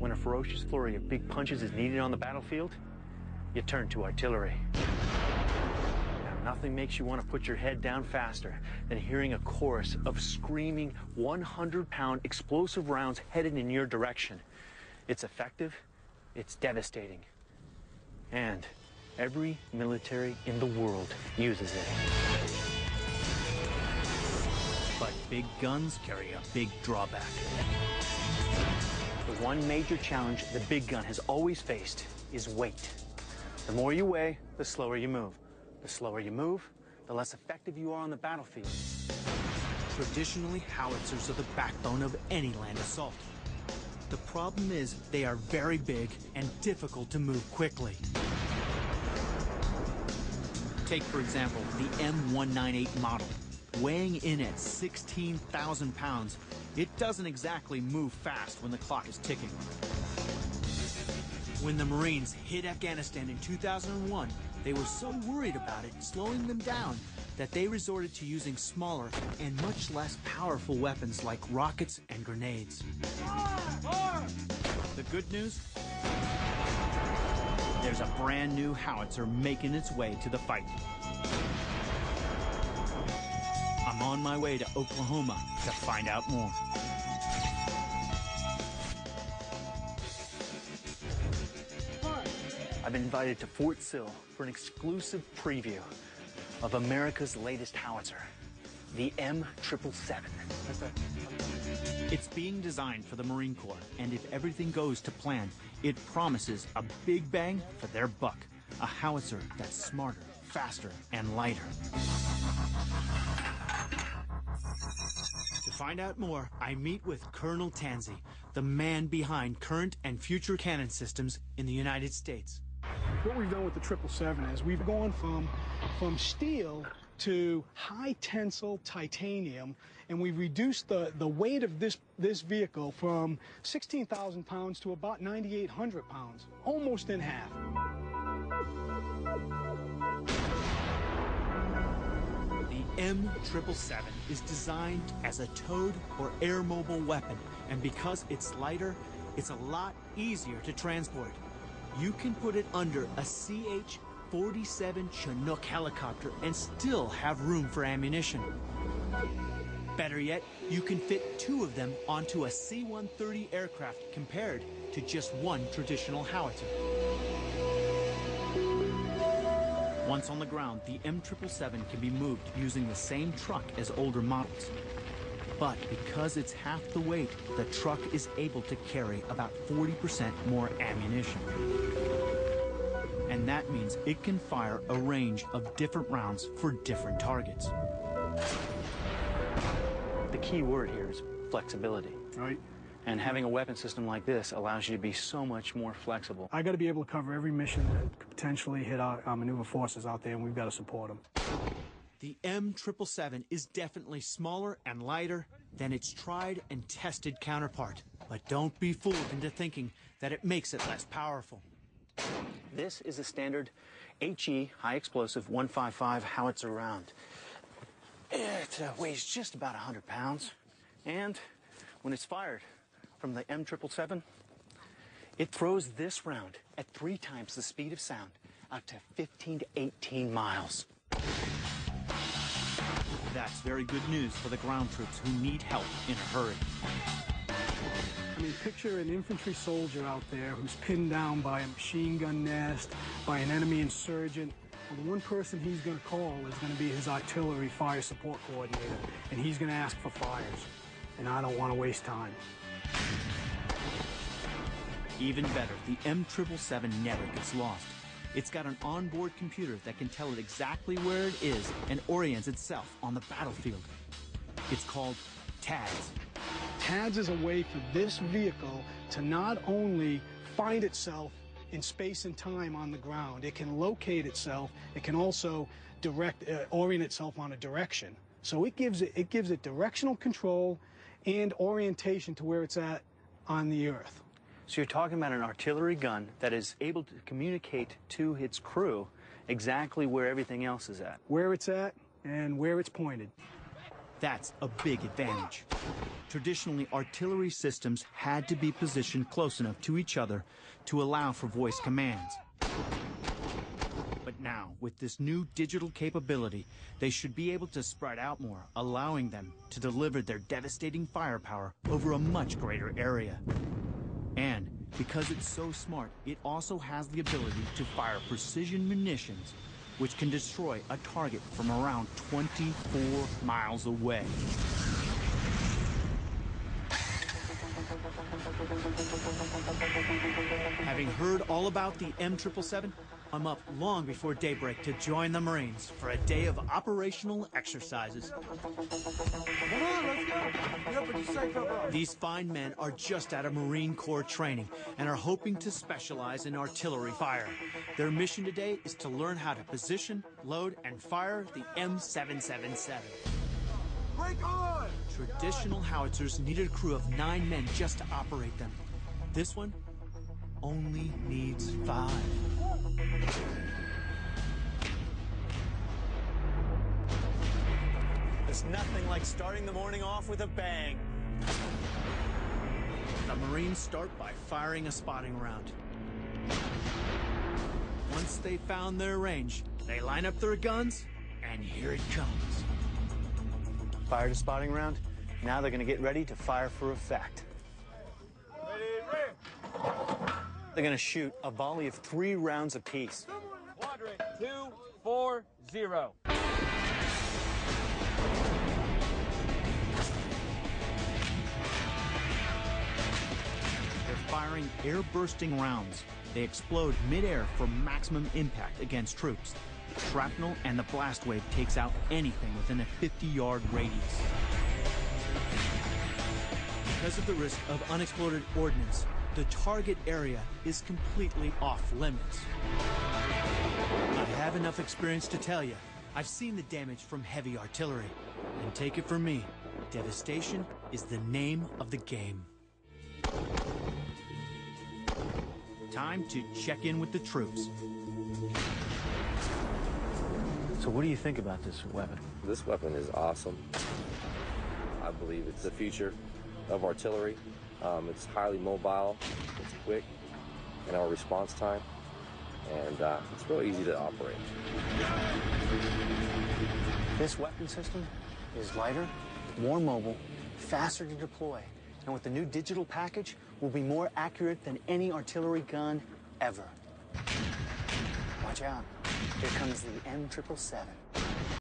When a ferocious flurry of big punches is needed on the battlefield, you turn to artillery. Now, nothing makes you want to put your head down faster than hearing a chorus of screaming 100-pound explosive rounds headed in your direction. It's effective, it's devastating, and every military in the world uses it. But big guns carry a big drawback. The one major challenge the big gun has always faced is weight. The more you weigh, the slower you move. The slower you move, the less effective you are on the battlefield. Traditionally, howitzers are the backbone of any land assault. The problem is they are very big and difficult to move quickly. Take, for example, the M198 model. Weighing in at 16,000 pounds, it doesn't exactly move fast when the clock is ticking. When the Marines hit Afghanistan in 2001, they were so worried about it slowing them down that they resorted to using smaller and much less powerful weapons like rockets and grenades. The good news? There's a brand new howitzer making its way to the fight. I'm on my way to Oklahoma to find out more. I've been invited to Fort Sill for an exclusive preview of America's latest howitzer, the M777. It's being designed for the Marine Corps, and if everything goes to plan, it promises a big bang for their buck. A howitzer that's smarter, faster, and lighter. To find out more, I meet with Colonel Tansey, the man behind current and future cannon systems in the United States. What we've done with the 777 is we've gone from steel to high tensile titanium, and we've reduced the weight of this vehicle from 16,000 pounds to about 9,800 pounds, almost in half. The M777 is designed as a towed or air mobile weapon, and because it's lighter, it's a lot easier to transport. You can put it under a CH-47 Chinook helicopter and still have room for ammunition. Better yet, you can fit two of them onto a C-130 aircraft compared to just one traditional howitzer. Once on the ground, the M777 can be moved using the same truck as older models. But because it's half the weight, the truck is able to carry about 40% more ammunition. And that means it can fire a range of different rounds for different targets. The key word here is flexibility. Right. And having a weapon system like this allows you to be so much more flexible. I got to be able to cover every mission that could potentially hit our maneuver forces out there, and we've got to support them. The M777 is definitely smaller and lighter than its tried and tested counterpart. But don't be fooled into thinking that it makes it less powerful. This is a standard HE, high explosive 155 howitzer round. It weighs just about 100 pounds. And when it's fired from the M777, it throws this round at 3 times the speed of sound out to 15 to 18 miles. That's very good news for the ground troops who need help in a hurry. I mean, picture an infantry soldier out there who's pinned down by a machine gun nest, by an enemy insurgent. And the one person he's going to call is going to be his artillery fire support coordinator, and he's going to ask for fires. And I don't want to waste time. Even better, the M777 never gets lost. It's got an onboard computer that can tell it exactly where it is and orients itself on the battlefield. It's called TADS. TADS is a way for this vehicle to not only find itself in space and time on the ground, it can locate itself, it can also orient itself on a direction. So it gives it directional control and orientation to where it's at on the earth. So you're talking about an artillery gun that is able to communicate to its crew exactly where everything else is at. Where it's at and where it's pointed. That's a big advantage. Traditionally, artillery systems had to be positioned close enough to each other to allow for voice commands. But now, with this new digital capability, they should be able to spread out more, allowing them to deliver their devastating firepower over a much greater area. And because it's so smart, it also has the ability to fire precision munitions, which can destroy a target from around 24 miles away. Having heard all about the M777, I'm up long before daybreak to join the Marines for a day of operational exercises. Come on, let's go. Get up with your seatbelt on. These fine men are just out of Marine Corps training and are hoping to specialize in artillery fire. Their mission today is to learn how to position, load, and fire the M777. Break on! Traditional howitzers needed a crew of 9 men just to operate them. This one only needs 5. There's nothing like starting the morning off with a bang. The Marines start by firing a spotting round. Once they found their range, they line up their guns, and here it comes. Fired a spotting round. Now they're gonna get ready to fire for effect. They're gonna shoot a volley of 3 rounds apiece. Quadrant 240. They're firing air-bursting rounds. They explode mid-air for maximum impact against troops. Shrapnel and the blast wave takes out anything within a 50-yard radius. Because of the risk of unexploded ordnance, the target area is completely off-limits. I have enough experience to tell you, I've seen the damage from heavy artillery. And take it from me, devastation is the name of the game. Time to check in with the troops. So what do you think about this weapon? This weapon is awesome. I believe it's the future of artillery. It's highly mobile, it's quick in our response time, and it's real easy to operate. This weapon system is lighter, more mobile, faster to deploy, and with the new digital package, will be more accurate than any artillery gun ever. Watch out. Here comes the M777.